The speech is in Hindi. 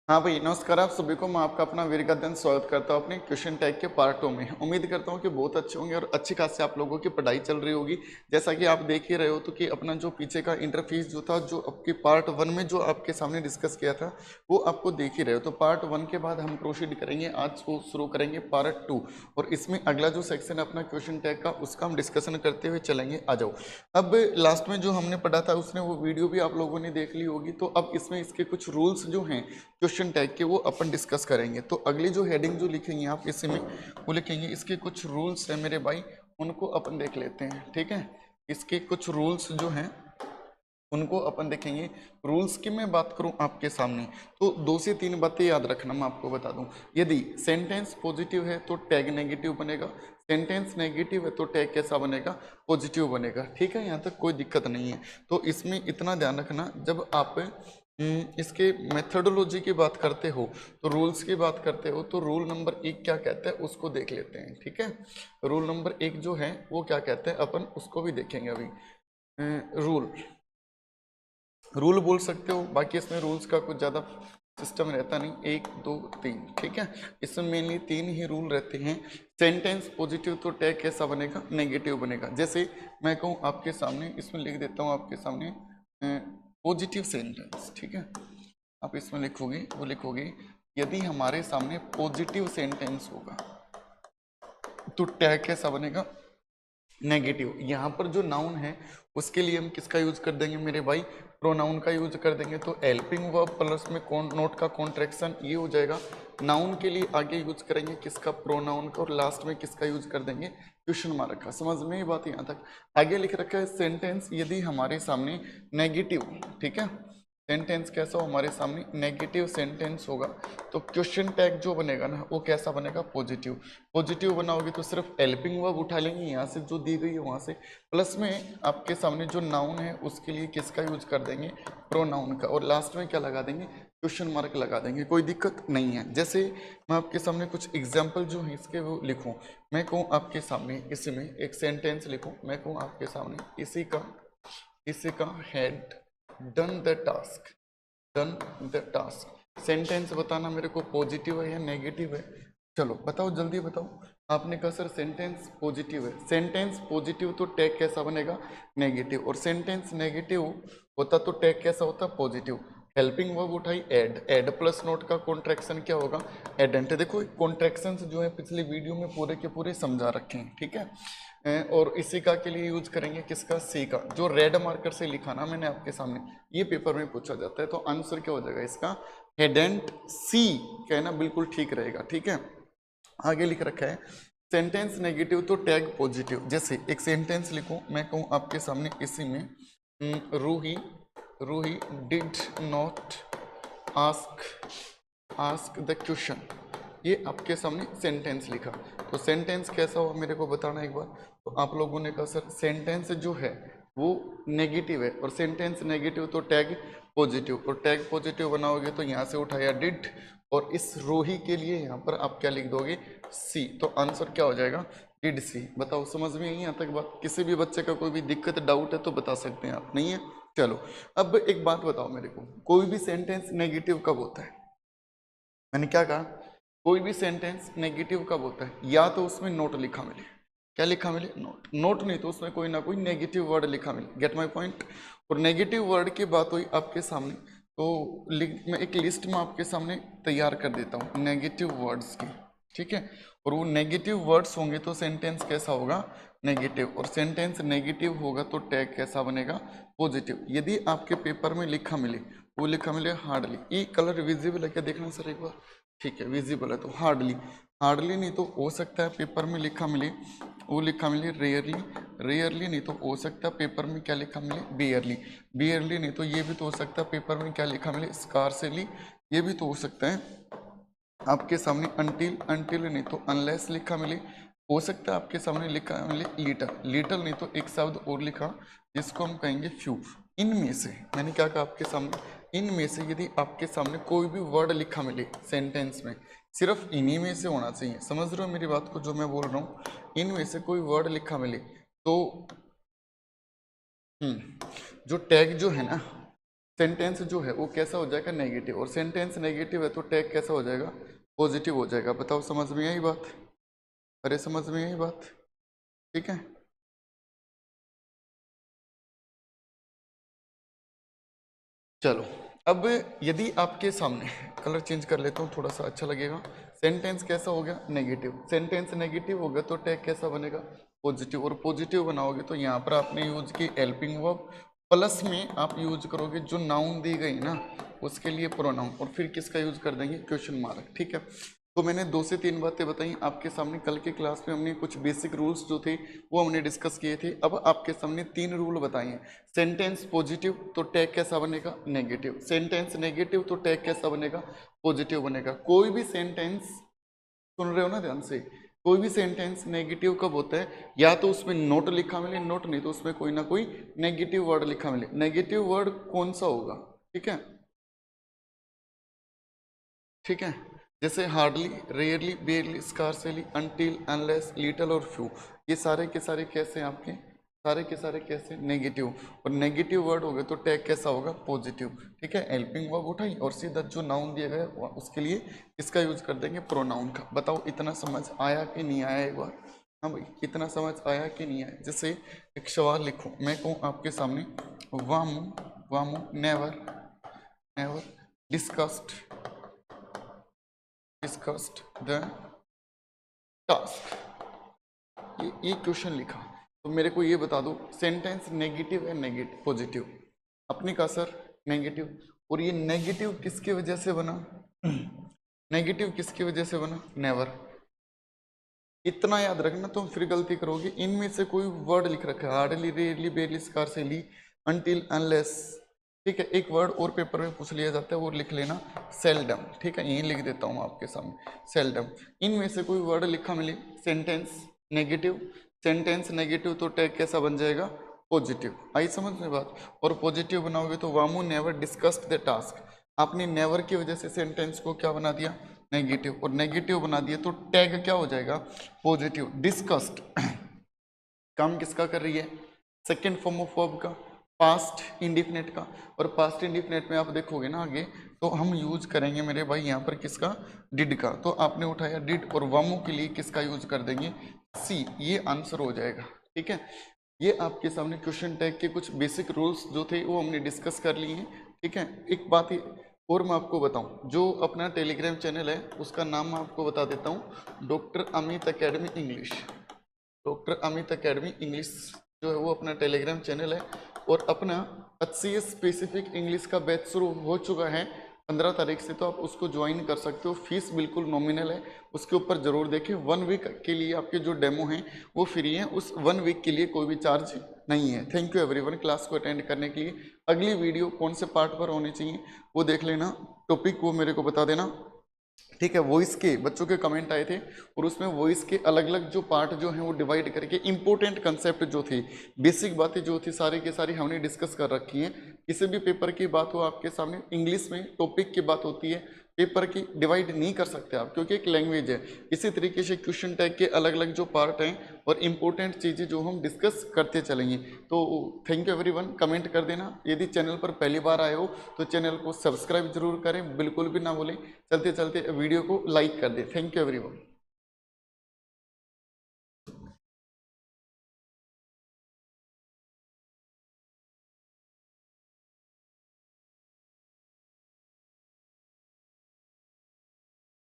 हाँ भाई नमस्कार आप सभी को। मैं आपका अपना वीरगदन स्वागत करता हूँ अपने क्वेश्चन टैग के पार्ट 2 में। उम्मीद करता हूँ कि बहुत अच्छे होंगे और अच्छी खासी आप लोगों की पढ़ाई चल रही होगी। जैसा कि आप देख ही रहे हो तो कि अपना जो पीछे का इंटरफेस जो था, जो आपके पार्ट 1 में जो आपके सामने डिस्कस किया था, वो आपको देख ही रहे हो। तो पार्ट 1 के बाद हम प्रोसीड करेंगे, आज को शुरू करेंगे पार्ट 2। और इसमें अगला जो सेक्शन है अपना क्वेश्चन टैग का, उसका हम डिस्कशन करते हुए चलेंगे। आ जाओ। अब लास्ट में जो हमने पढ़ा था उसने वो वीडियो भी आप लोगों ने देख ली होगी। तो अब इसमें इसके कुछ रूल्स जो हैं क्वेश्चन टैग के, वो अपन डिस्कस करेंगे। तो अगली जो हेडिंग जो लिखेंगे आप इसमें, वो लिखेंगे इसके कुछ रूल्स हैं मेरे भाई, उनको अपन देख लेते हैं। ठीक है, इसके कुछ रूल्स जो हैं उनको अपन देखेंगे। रूल्स की मैं बात करूं आपके सामने, तो 2 से 3 बातें याद रखना। मैं आपको बता दूं, यदि सेंटेंस पॉजिटिव है तो टैग नेगेटिव बनेगा, सेंटेंस नेगेटिव है तो टैग कैसा बनेगा, पॉजिटिव बनेगा। ठीक है, यहाँ तक कोई दिक्कत नहीं है। तो इसमें इतना ध्यान रखना, जब आप इसके मेथडोलॉजी की बात करते हो, तो रूल्स की बात करते हो, तो रूल नंबर 1 क्या कहता है उसको देख लेते हैं। ठीक है, रूल नंबर 1 जो है वो क्या कहते हैं, अपन उसको भी देखेंगे अभी। रूल रूल बोल सकते हो, बाकी इसमें रूल्स का कुछ ज़्यादा सिस्टम रहता नहीं। 1 2 3, ठीक है। इसमें मेनली 3 ही रूल रहते हैं। सेंटेंस पॉजिटिव तो टैग कैसा बनेगा, नेगेटिव बनेगा। जैसे मैं कहूँ आपके सामने, इसमें लिख देता हूँ आपके सामने पॉजिटिव सेंटेंस। ठीक है, आप इसमें लिखोगे, वो लिखोगे यदि हमारे सामने पॉजिटिव सेंटेंस होगा तो टैग कैसा बनेगा, नेगेटिव। यहाँ पर जो नाउन है उसके लिए हम किसका यूज कर देंगे मेरे भाई, प्रोनाउन का यूज कर देंगे। तो हेल्पिंग वर्ब प्लस में नोट का कॉन्ट्रैक्शन ये हो जाएगा। नाउन के लिए आगे यूज करेंगे किसका, प्रोनाउन का, और लास्ट में किसका यूज कर देंगे, क्वेश्चन मार्क का। समझ में ये बात यहाँ तक। आगे लिख रखा है सेंटेंस यदि हमारे सामने नेगेटिव, ठीक है, सेंटेंस कैसा हो हमारे सामने, नेगेटिव सेंटेंस होगा, तो क्वेश्चन टैग जो बनेगा ना वो कैसा बनेगा, पॉजिटिव। पॉजिटिव बनाओगे तो सिर्फ हेल्पिंग वर्ब उठा लेंगे यहाँ से जो दी गई है वहाँ से, प्लस में आपके सामने जो नाउन है उसके लिए किसका यूज कर देंगे, प्रोनाउन का, और लास्ट में क्या लगा देंगे, क्वेश्चन मार्क लगा देंगे। कोई दिक्कत नहीं है। जैसे मैं आपके सामने कुछ एग्जाम्पल जो है इसके वो लिखूँ, मैं कहूँ आपके सामने इसमें एक सेंटेंस लिखूँ, मैं कहूँ आपके सामने इसी का head done the task, done the task. Sentence बताना मेरे को पॉजिटिव है या नेगेटिव है, चलो बताओ जल्दी बताओ। आपने कहा सर सेंटेंस पॉजिटिव है। सेंटेंस पॉजिटिव तो टैग कैसा बनेगा, नेगेटिव। और सेंटेंस नेगेटिव होता तो टैग कैसा होता, पॉजिटिव। हेल्पिंग वर्ब उठाई एड, एड प्लस नोट का कॉन्ट्रैक्शन क्या होगा, एडेंट। देखो कॉन्ट्रैक्शन जो है पिछले वीडियो में पूरे के पूरे समझा रखे हैं। ठीक है, और इसी का के लिए यूज करेंगे किसका, सी का, जो रेड मार्कर से लिखा ना मैंने आपके सामने, ये पेपर में पूछा जाता है। तो आंसर क्या हो जाएगा इसका, हेडेंट सी कहना बिल्कुल ठीक रहेगा। ठीक है, आगे लिख रखा है सेंटेंस नेगेटिव तो टैग पॉजिटिव। जैसे एक सेंटेंस लिखूं, मैं कहूं आपके सामने इसी में, Ruhi Ruhi did not ask ask the question, ये आपके सामने सेंटेंस लिखा। तो सेंटेंस कैसा हुआ मेरे को बताना एक बार। तो आप लोगों ने कहा सर सेंटेंस जो है वो नेगेटिव है, और सेंटेंस नेगेटिव तो टैग पॉजिटिव, और टैग पॉजिटिव बनाओगे तो यहाँ से उठाया डिड, और इस रोही के लिए यहाँ पर आप क्या लिख दोगे, सी। तो आंसर क्या हो जाएगा, डिड सी। बताओ समझ में आई यहाँ तक बात। किसी भी बच्चे का कोई भी दिक्कत डाउट है तो बता सकते हैं आप, नहीं है। चलो अब एक बात बताओ मेरे को, कोई भी सेंटेंस नेगेटिव कब होता है, मैंने क्या कहा, कोई भी सेंटेंस नेगेटिव कब होता है, या तो उसमें नोट लिखा मिले, क्या लिखा मिले, नोट। नोट नहीं तो उसमें कोई ना कोई नेगेटिव वर्ड लिखा मिले। Gate my point. और नेगेटिव वर्ड की बात हुई आपके सामने, तो मैं एक लिस्ट में आपके सामने तैयार कर देता हूँ नेगेटिव वर्ड्स की। ठीक है, और वो नेगेटिव वर्ड्स होंगे तो सेंटेंस कैसा होगा, नेगेटिव। और सेंटेंस नेगेटिव होगा तो टैग कैसा बनेगा, पॉजिटिव। यदि आपके पेपर में लिखा मिले, वो लिखा मिले हार्डली, ये कलर विजिबल है क्या, देखना सर एक बार। ठीक है, विजिबल है तो हार्डली, हार्डली नहीं तो हो सकता है पेपर में लिखा मिले, वो लिखा मिले रेयरली, रेयरली नहीं तो हो सकता है पेपर में क्या लिखा मिले, बियरली, बियरली नहीं तो ये भी तो हो सकता है पेपर में क्या लिखा मिले, स्कार्सली, ये भी तो हो सकता है आपके सामने। अनटिल, अनटिल नहीं तो अनलेस लिखा मिले, हो सकता है आपके सामने लिखा मिले लिटल, लिटल नहीं तो एक शब्द और लिखा जिसको हम कहेंगे फ्यू। इनमें से मैंने क्या कहा आपके सामने, इनमें से यदि आपके सामने कोई भी वर्ड लिखा मिले सेंटेंस में, सिर्फ इन्हीं में से होना चाहिए। समझ रहे हो मेरी बात को जो मैं बोल रहा हूँ, इनमें से कोई वर्ड लिखा मिले तो जो टैग जो है ना, सेंटेंस जो है वो कैसा हो जाएगा, नेगेटिव, और सेंटेंस नेगेटिव है तो टैग कैसा हो जाएगा, पॉजिटिव हो जाएगा। बताओ समझ में आई बात? अरे समझ में आई बात? ठीक है, चलो। अब यदि आपके सामने, कलर चेंज कर लेता हूँ थोड़ा सा अच्छा लगेगा। सेंटेंस कैसा हो गया, नेगेटिव। सेंटेंस नेगेटिव हो गया तो टैग कैसा बनेगा, पॉजिटिव। और पॉजिटिव बनाओगे तो यहाँ पर आपने यूज की हेल्पिंग वर्ब, प्लस में आप यूज करोगे जो नाउन दी गई ना उसके लिए प्रोनाउन, और फिर किसका यूज कर देंगे, क्वेश्चन मार्क। ठीक है, तो मैंने 2 से 3 बातें बताई आपके सामने। कल के क्लास में हमने कुछ बेसिक रूल्स जो थे वो हमने डिस्कस किए थे। अब आपके सामने 3 रूल बताए हैं। सेंटेंस पॉजिटिव तो टैग कैसा बनेगा, नेगेटिव। सेंटेंस नेगेटिव तो टैग कैसा बनेगा, पॉजिटिव बनेगा। कोई भी सेंटेंस, सुन रहे हो ना ध्यान से, कोई भी सेंटेंस नेगेटिव कब होता है, या तो उसमें नोट लिखा मिले, नोट नहीं तो उसमें कोई ना कोई नेगेटिव वर्ड लिखा मिले। नेगेटिव वर्ड कौन सा होगा, ठीक है, ठीक है, जैसे hardly, rarely, बेयरली, scarcely, until, unless, little और फ्यू, ये सारे के सारे कैसे हैं आपके, सारे के सारे कैसे, नेगेटिव। और नेगेटिव वर्ड हो गए तो टैग कैसा होगा, पॉजिटिव। ठीक है, हेल्पिंग वर्ब उठाई और सीधा जो नाउन दिया गया उसके लिए इसका यूज कर देंगे, प्रोनाउन का। बताओ इतना समझ आया कि नहीं आया एक बार? हाँ भाई, इतना समझ आया कि नहीं आया? जैसे एक सवाल लिखो, मैं कहूँ आपके सामने, Vamu, Vamu never, never discussed, discussed the task, ये क्वेश्चन लिखा। तो मेरे को ये बता दो सेंटेंस नेगेटिव है, नेगेटिव, पॉजिटिव? अपने का सर नेगेटिव। और ये नेगेटिव किसके वजह से बना, नेगेटिव किसकी वजह से बना, नेवर। इतना याद रखना, तुम फिर गलती करोगे। इनमें से कोई वर्ड लिख रखा है, hardly, rarely, बेयरली, scarcely, until, unless. ठीक है, एक वर्ड और पेपर में पूछ लिया जाता है, वो लिख लेना, सेल्डम। ठीक है, यही लिख देता हूँ आपके सामने, सेल्डम। इनमें से कोई वर्ड लिखा मिले, सेंटेंस नेगेटिव, सेंटेंस नेगेटिव तो टैग कैसा बन जाएगा, पॉजिटिव। आई समझ में बात? और पॉजिटिव बनाओगे तो वामू नेवर डिस्कस्ड द टास्क, आपने नेवर की वजह से सेंटेंस को क्या बना दिया, नेगेटिव। और नेगेटिव बना दिया तो टैग क्या हो जाएगा, पॉजिटिव। डिस्कस्ड काम किसका कर रही है, सेकेंड फॉर्म ऑफ वर्ब का, पास्ट इंडिफिनिट का। और पास्ट इंडिफिनिट में आप देखोगे ना आगे, तो हम यूज करेंगे मेरे भाई यहाँ पर किसका, डिड का। तो आपने उठाया डिड, और वामू के लिए किसका यूज कर देंगे, सी। ये आंसर हो जाएगा। ठीक है, ये आपके सामने क्वेश्चन टैग के कुछ बेसिक रूल्स जो थे वो हमने डिस्कस कर लिए हैं। ठीक है, एक बात और मैं आपको बताऊं, जो अपना टेलीग्राम चैनल है उसका नाम मैं आपको बता देता हूं, doctor Amit academy English. Doctor Amit academy English जो है वो अपना टेलीग्राम चैनल है। और अपना HCS स्पेसिफिक इंग्लिश का बैच शुरू हो चुका है 15 तारीख से, तो आप उसको ज्वाइन कर सकते हो। फीस बिल्कुल नॉमिनल है, उसके ऊपर जरूर देखें। 1 वीक के लिए आपके जो डेमो हैं वो फ्री हैं, उस 1 वीक के लिए कोई भी चार्ज नहीं है। थैंक यू एवरीवन क्लास को अटेंड करने के लिए। अगली वीडियो कौन से पार्ट पर होनी चाहिए वो देख लेना, टॉपिक वो मेरे को बता देना। ठीक है, वॉइस के बच्चों के कमेंट आए थे, और उसमें वॉइस के अलग अलग जो पार्ट जो हैं वो डिवाइड करके इंपॉर्टेंट कंसेप्ट जो थी, बेसिक बातें जो थी, सारी की सारी हमने डिस्कस कर रखी हैं। किसी भी पेपर की बात हो आपके सामने, इंग्लिश में टॉपिक की बात होती है, पेपर की डिवाइड नहीं कर सकते आप, क्योंकि एक लैंग्वेज है। इसी तरीके से क्वेश्चन टैग के अलग अलग जो पार्ट हैं और इंपॉर्टेंट चीज़ें जो हम डिस्कस करते चलेंगे। तो थैंक यू एवरीवन, कमेंट कर देना। यदि चैनल पर पहली बार आए हो तो चैनल को सब्सक्राइब जरूर करें, बिल्कुल भी ना भूलें। चलते चलते वीडियो को लाइक कर दें। Thank you everyone.